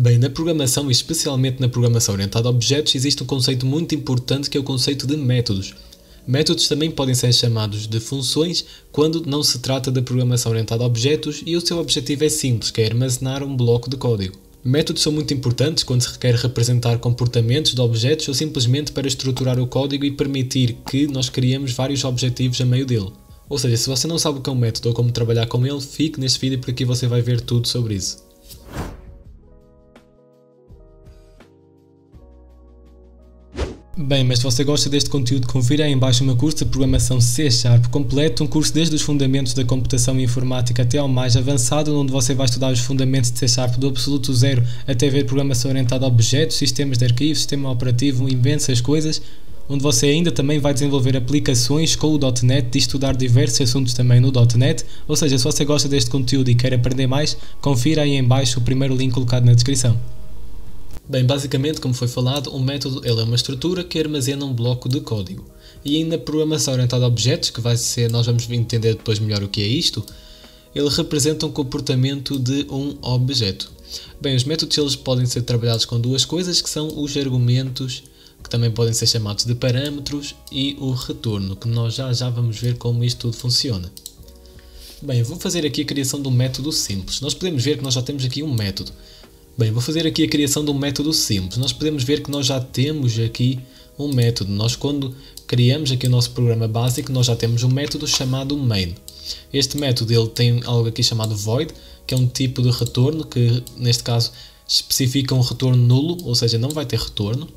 Bem, na programação e especialmente na programação orientada a objetos existe um conceito muito importante que é o conceito de métodos. Métodos também podem ser chamados de funções quando não se trata de programação orientada a objetos e o seu objetivo é simples, que é armazenar um bloco de código. Métodos são muito importantes quando se requer representar comportamentos de objetos ou simplesmente para estruturar o código e permitir que nós criemos vários objetivos a meio dele. Ou seja, se você não sabe o que é um método ou como trabalhar com ele, fique neste vídeo porque aqui você vai ver tudo sobre isso. Bem, mas se você gosta deste conteúdo, confira aí em baixo o meu curso de programação C# completo, um curso desde os fundamentos da computação e informática até ao mais avançado, onde você vai estudar os fundamentos de C# do absoluto zero até ver programação orientada a objetos, sistemas de arquivos, sistema operativo, imensas coisas, onde você ainda também vai desenvolver aplicações com o .NET e estudar diversos assuntos também no .NET, ou seja, se você gosta deste conteúdo e quer aprender mais, confira aí em baixo o primeiro link colocado na descrição. Bem, basicamente, como foi falado, um método ele é uma estrutura que armazena um bloco de código. E ainda programação orientada a objetos, que vai ser, nós vamos entender depois melhor o que é isto, ele representa um comportamento de um objeto. Bem, os métodos eles podem ser trabalhados com duas coisas, que são os argumentos, que também podem ser chamados de parâmetros, e o retorno, que nós já vamos ver como isto tudo funciona. Bem, vou fazer aqui a criação de um método simples. Nós podemos ver que nós já temos aqui um método. Bem, vou fazer aqui a criação de um método simples. Nós podemos ver que nós já temos aqui um método. Nós quando criamos aqui o nosso programa básico, nós já temos um método chamado main. Este método ele tem algo aqui chamado void, que é um tipo de retorno que neste caso especifica um retorno nulo, ou seja, não vai ter retorno.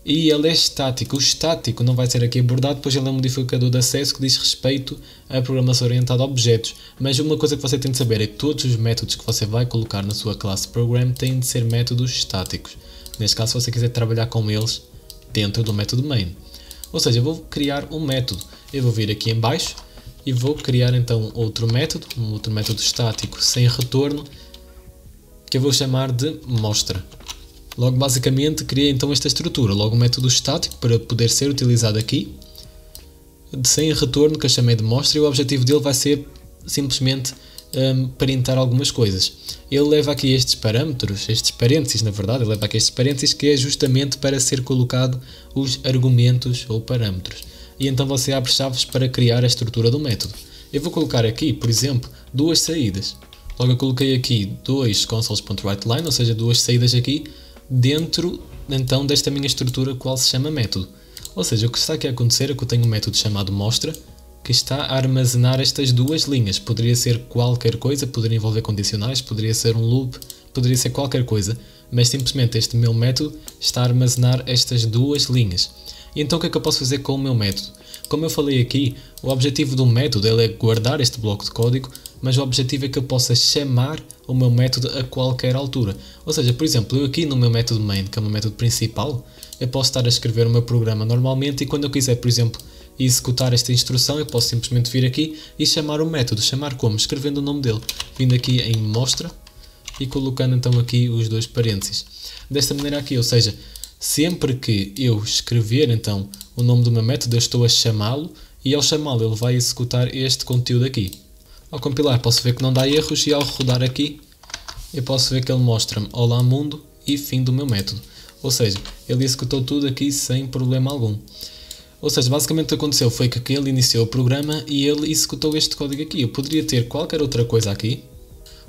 E ele é estático. O estático não vai ser aqui abordado, pois ele é um modificador de acesso que diz respeito à programação orientada a objetos. Mas uma coisa que você tem de saber é que todos os métodos que você vai colocar na sua classe Program têm de ser métodos estáticos. Neste caso, se você quiser trabalhar com eles dentro do método main. Ou seja, eu vou criar um método. Eu vou vir aqui em baixo e vou criar então um outro método estático sem retorno, que eu vou chamar de mostra. Logo, basicamente, criei então esta estrutura, logo um método estático para poder ser utilizado aqui, sem retorno, que eu chamei de mostra, e o objetivo dele vai ser simplesmente printar algumas coisas. Ele leva aqui estes parâmetros, estes parênteses, na verdade, ele leva aqui estes parênteses, que é justamente para ser colocado os argumentos ou parâmetros. E então você abre chaves para criar a estrutura do método. Eu vou colocar aqui, por exemplo, duas saídas. Logo, eu coloquei aqui dois consoles.writeLine, ou seja, duas saídas aqui, dentro então desta minha estrutura qual se chama método. Ou seja, o que está aqui a acontecer é que eu tenho um método chamado mostra que está a armazenar estas duas linhas. Poderia ser qualquer coisa, poderia envolver condicionais, poderia ser um loop, poderia ser qualquer coisa, mas simplesmente este meu método está a armazenar estas duas linhas. E então o que é que eu posso fazer com o meu método? Como eu falei aqui, o objetivo do método ele é guardar este bloco de código, mas o objetivo é que eu possa chamar o meu método a qualquer altura. Ou seja, por exemplo, eu aqui no meu método main, que é o meu método principal, eu posso estar a escrever o meu programa normalmente e quando eu quiser, por exemplo, executar esta instrução, eu posso simplesmente vir aqui e chamar o método. Chamar como? Escrevendo o nome dele. Vindo aqui em mostra e colocando então aqui os dois parênteses. Desta maneira aqui, ou seja, sempre que eu escrever então o nome do meu método, eu estou a chamá-lo e ao chamá-lo ele vai executar este conteúdo aqui. Ao compilar posso ver que não dá erros e ao rodar aqui eu posso ver que ele mostra-me olá mundo e fim do meu método. Ou seja, ele executou tudo aqui sem problema algum. Ou seja, basicamente o que aconteceu foi que ele iniciou o programa e ele executou este código aqui. Eu poderia ter qualquer outra coisa aqui,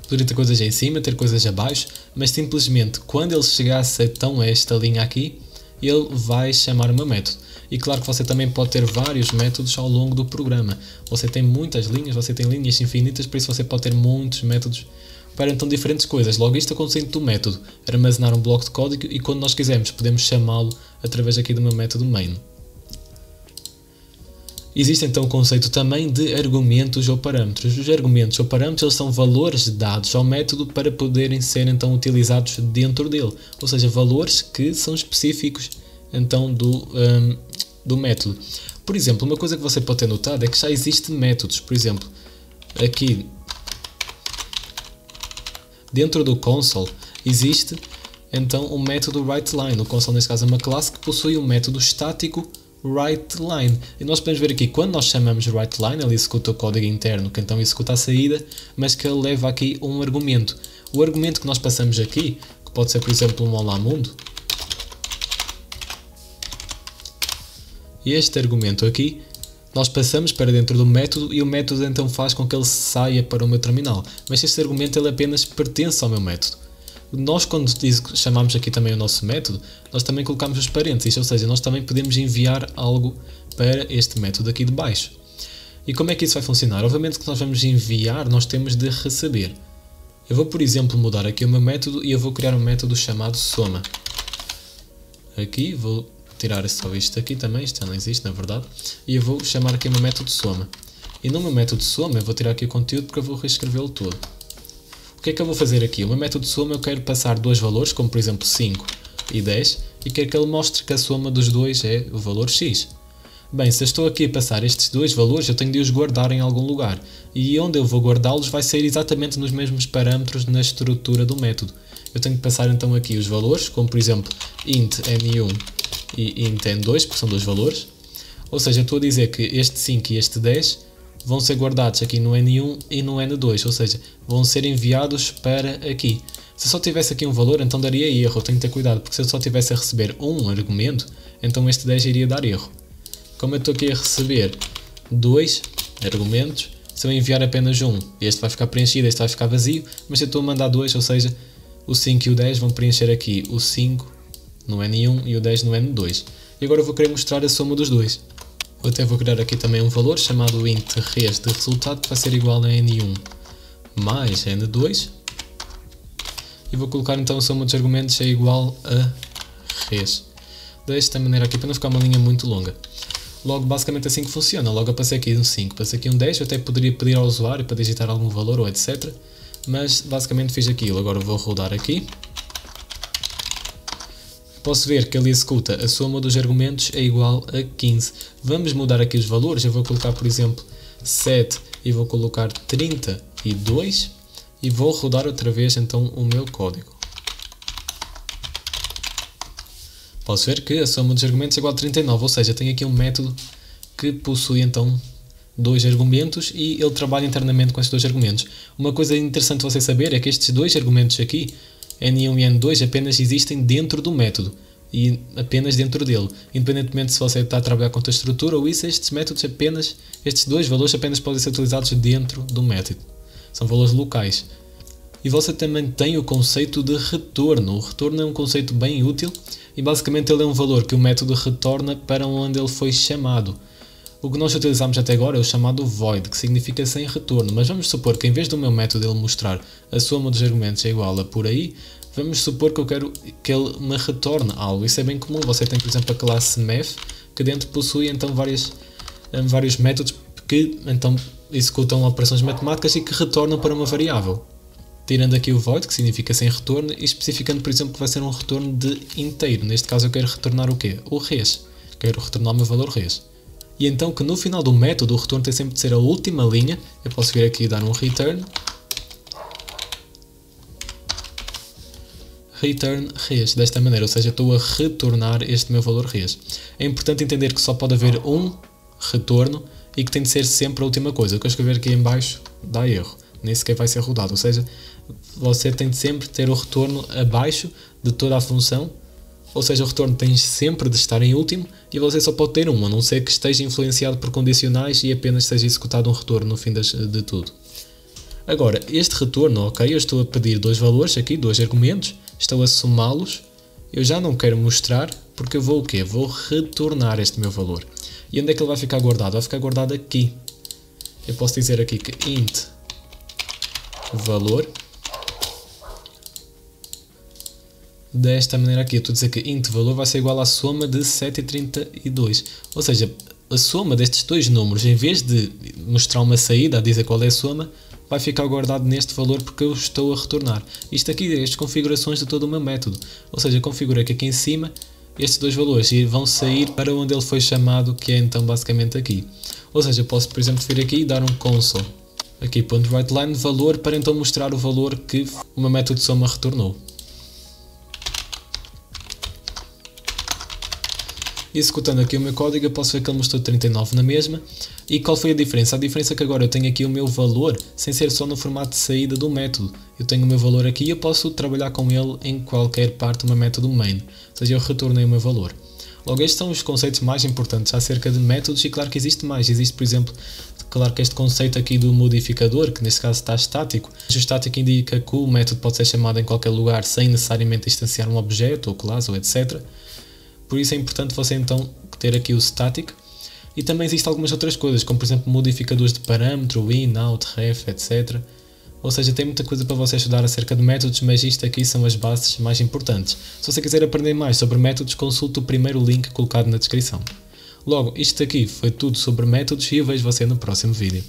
poderia ter coisas em cima, ter coisas abaixo, mas simplesmente quando ele chegasse então a esta linha aqui, ele vai chamar o meu método. E claro que você também pode ter vários métodos ao longo do programa. Você tem muitas linhas, você tem linhas infinitas, por isso você pode ter muitos métodos para então diferentes coisas. Logo isto é o conceito do método, armazenar um bloco de código e quando nós quisermos podemos chamá-lo através aqui do meu método main. Existe então o conceito também de argumentos ou parâmetros. Os argumentos ou parâmetros eles são valores dados ao método para poderem ser então utilizados dentro dele. Ou seja, valores que são específicos então do método. Por exemplo, uma coisa que você pode ter notado é que já existem métodos. Por exemplo, aqui dentro do console existe então o método writeLine. O console neste caso é uma classe que possui um método estático writeLine. E nós podemos ver aqui, quando nós chamamos writeLine, ele executa o código interno, que então executa a saída, mas que ele leva aqui um argumento. O argumento que nós passamos aqui, que pode ser por exemplo um olá mundo. E este argumento aqui, nós passamos para dentro do método e o método então faz com que ele saia para o meu terminal. Mas este argumento ele apenas pertence ao meu método. Nós quando chamamos aqui também o nosso método, nós também colocamos os parênteses, ou seja, nós também podemos enviar algo para este método aqui de baixo. E como é que isso vai funcionar? Obviamente que nós vamos enviar, nós temos de receber. Eu vou por exemplo mudar aqui o meu método e eu vou criar um método chamado soma. Aqui vou tirar só isto aqui também, isto já não existe na verdade, e eu vou chamar aqui o meu método soma. E no meu método soma eu vou tirar aqui o conteúdo porque eu vou reescrevê-lo todo. O que é que eu vou fazer aqui? O meu método soma eu quero passar dois valores, como por exemplo 5 e 10, e quero que ele mostre que a soma dos dois é o valor x. Bem, se eu estou aqui a passar estes dois valores, eu tenho de os guardar em algum lugar. E onde eu vou guardá-los vai ser exatamente nos mesmos parâmetros na estrutura do método. Eu tenho que passar então aqui os valores, como por exemplo int n1 e int n2, porque são dois valores. Ou seja, eu estou a dizer que este 5 e este 10 vão ser guardados aqui no n1 e no n2, ou seja, vão ser enviados para aqui. Se eu só tivesse aqui um valor, então daria erro, eu tenho que ter cuidado, porque se eu só tivesse a receber um argumento, então este 10 iria dar erro. Como eu estou aqui a receber dois argumentos, se eu enviar apenas um, este vai ficar preenchido, este vai ficar vazio, mas se eu estou a mandar dois, ou seja, o 5 e o 10 vão preencher aqui o 5 no n1 e o 10 no n2. E agora eu vou querer mostrar a soma dos dois. Eu até vou criar aqui também um valor chamado int res de resultado que vai ser igual a n1 mais n2. E vou colocar então a soma dos argumentos é igual a res. Desta maneira aqui para não ficar uma linha muito longa. Logo, basicamente assim que funciona. Logo eu passei aqui um 5, passei aqui um 10, eu até poderia pedir ao usuário para digitar algum valor ou etc. Mas basicamente fiz aquilo. Agora vou rodar aqui. Posso ver que ele executa a soma dos argumentos é igual a 15. Vamos mudar aqui os valores. Eu vou colocar, por exemplo, 7 e vou colocar 32 e vou rodar outra vez então o meu código. Posso ver que a soma dos argumentos é igual a 39, ou seja, tenho aqui um método que possui então dois argumentos e ele trabalha internamente com estes dois argumentos. Uma coisa interessante você saber é que estes dois argumentos aqui, n1 e n2, apenas existem dentro do método e apenas dentro dele. Independentemente se você está a trabalhar com outra estrutura ou isso, estes métodos apenas, estes dois valores apenas podem ser utilizados dentro do método. São valores locais. E você também tem o conceito de retorno. O retorno é um conceito bem útil e basicamente ele é um valor que o método retorna para onde ele foi chamado. O que nós utilizamos até agora é o chamado void, que significa sem retorno, mas vamos supor que em vez do meu método ele mostrar a soma dos argumentos é igual a por aí, vamos supor que eu quero que ele me retorne algo. Isso é bem comum. Você tem por exemplo a classe math, que dentro possui então vários métodos que então executam operações matemáticas e que retornam para uma variável. Tirando aqui o void, que significa sem retorno, e especificando, por exemplo, que vai ser um retorno de inteiro. Neste caso eu quero retornar o quê? O res. Quero retornar o meu valor res. E então que no final do método o retorno tem sempre de ser a última linha. Eu posso vir aqui e dar um return. Return res, desta maneira, ou seja, estou a retornar este meu valor res. É importante entender que só pode haver um retorno e que tem de ser sempre a última coisa. O que eu escrever aqui em baixo dá erro. Nem sequer vai ser rodado, ou seja, você tem de sempre ter o retorno abaixo de toda a função, ou seja, o retorno tem sempre de estar em último e você só pode ter um, a não ser que esteja influenciado por condicionais e apenas seja executado um retorno no fim de tudo. Agora, este retorno, ok, eu estou a pedir dois valores aqui, dois argumentos, estou a somá-los, eu já não quero mostrar porque eu vou o quê? Vou retornar este meu valor. E onde é que ele vai ficar guardado? Vai ficar guardado aqui. Eu posso dizer aqui que int valor, desta maneira aqui, eu estou a dizer que int valor vai ser igual à soma de 7 e 32, ou seja, a soma destes dois números, em vez de mostrar uma saída a dizer qual é a soma, vai ficar guardado neste valor porque eu estou a retornar. Isto aqui é as configurações de todo o meu método, ou seja, eu configurei que aqui em cima estes dois valores vão sair para onde ele foi chamado, que é então basicamente aqui. Ou seja, eu posso por exemplo vir aqui e dar um console aqui .writeLine valor para então mostrar o valor que o meu método de soma retornou. Executando aqui o meu código, eu posso ver que ele mostrou 39 na mesma. E qual foi a diferença? A diferença é que agora eu tenho aqui o meu valor, sem ser só no formato de saída do método. Eu tenho o meu valor aqui e eu posso trabalhar com ele em qualquer parte do meu método main. Ou seja, eu retornei o meu valor. Logo, estes são os conceitos mais importantes acerca de métodos e claro que existe mais. Existe, por exemplo, claro que este conceito aqui do modificador, que neste caso está estático. O estático indica que o método pode ser chamado em qualquer lugar sem necessariamente instanciar um objeto, ou classe, ou etc. Por isso é importante você então ter aqui o static. E também existem algumas outras coisas, como por exemplo modificadores de parâmetro, in, out, ref, etc. Ou seja, tem muita coisa para você estudar acerca de métodos, mas isto aqui são as bases mais importantes. Se você quiser aprender mais sobre métodos, consulte o primeiro link colocado na descrição. Logo, isto aqui foi tudo sobre métodos e eu vejo você no próximo vídeo.